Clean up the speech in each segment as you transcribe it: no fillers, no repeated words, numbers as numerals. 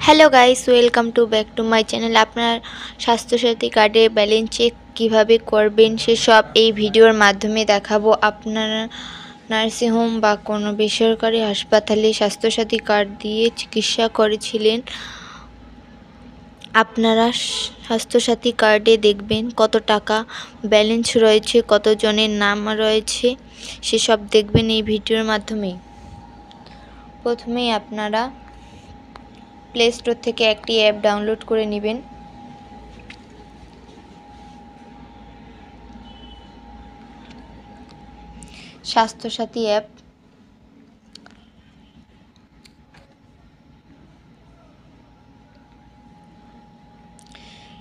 Hello guys, welcome to back to my channel. আপনার স্বাস্থ্যসাথী কার্ডে balance check কীভাবে করবেন সেসব এই ভিডিওর মাধ্যমে দেখাবো। আপনারা নার্সিংহোম বা কোনো বেসরকারি হাসপাতালে স্বাস্থ্যসাথী কার্ড দিয়ে চিকিৎসা করেছিলেন। আপনারা স্বাস্থ্যসাথী কার্ডে দেখবেন কত টাকা ব্যালেন্স রয়েছে, কতজনের নাম রয়েছে, সেসব দেখবেন এই ভিডিওর মাধ্যমে। প্রথমেই আপনারা প্লে স্টোর থেকে একটি অ্যাপ ডাউনলোড করে নেবেন। স্বাস্থ্যসাথী অ্যাপ।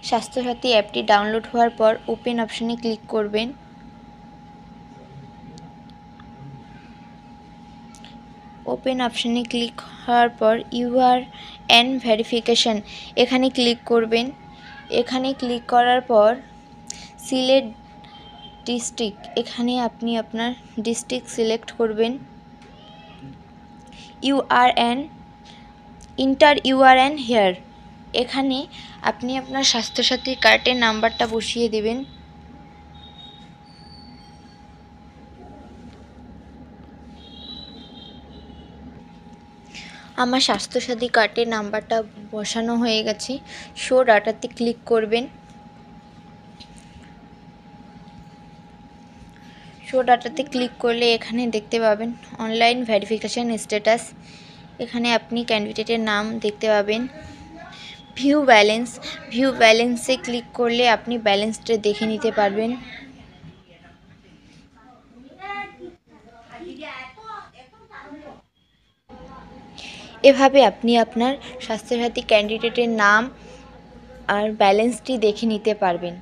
স্বাস্থ্যসাথী অ্যাপটি ডাউনলোড হওয়ার পর ওপেন অপশনে ক্লিক করবেন। ওপেন অপশনে ক্লিক হওয়ার পর ইউআরএন ভেরিফিকেশন এখানে ক্লিক করবেন। এখানে ক্লিক করার পর সিলেক্ট ডিস্ট্রিক্ট, এখানে আপনি আপনার ডিস্ট্রিক্ট সিলেক্ট করবেন। ইউআরএন ইন্টার ইউআরএন হেয়ার, এখানে আপনি আপনার স্বাস্থ্যসাথী কার্ডের নাম্বারটা বসিয়ে দেবেন। আমার স্বাস্থ্যসাথী কার্ডের নাম্বারটা বসানো হয়ে গেছে। শো ডাটাতে ক্লিক করবেন। শো ডাটাতে ক্লিক করলে এখানে দেখতে পাবেন অনলাইন ভেরিফিকেশান স্ট্যাটাস। এখানে আপনি ক্যান্ডিডেটের নাম দেখতে পাবেন। ভিউ ব্যালেন্সে ক্লিক করলে আপনি ব্যালেন্সটা দেখে নিতে পারবেন। এভাবে আপনি আপনার স্বাস্থ্যসাথী ক্যান্ডিডেটের নাম আর ব্যালেন্সটি দেখে নিতে পারবেন।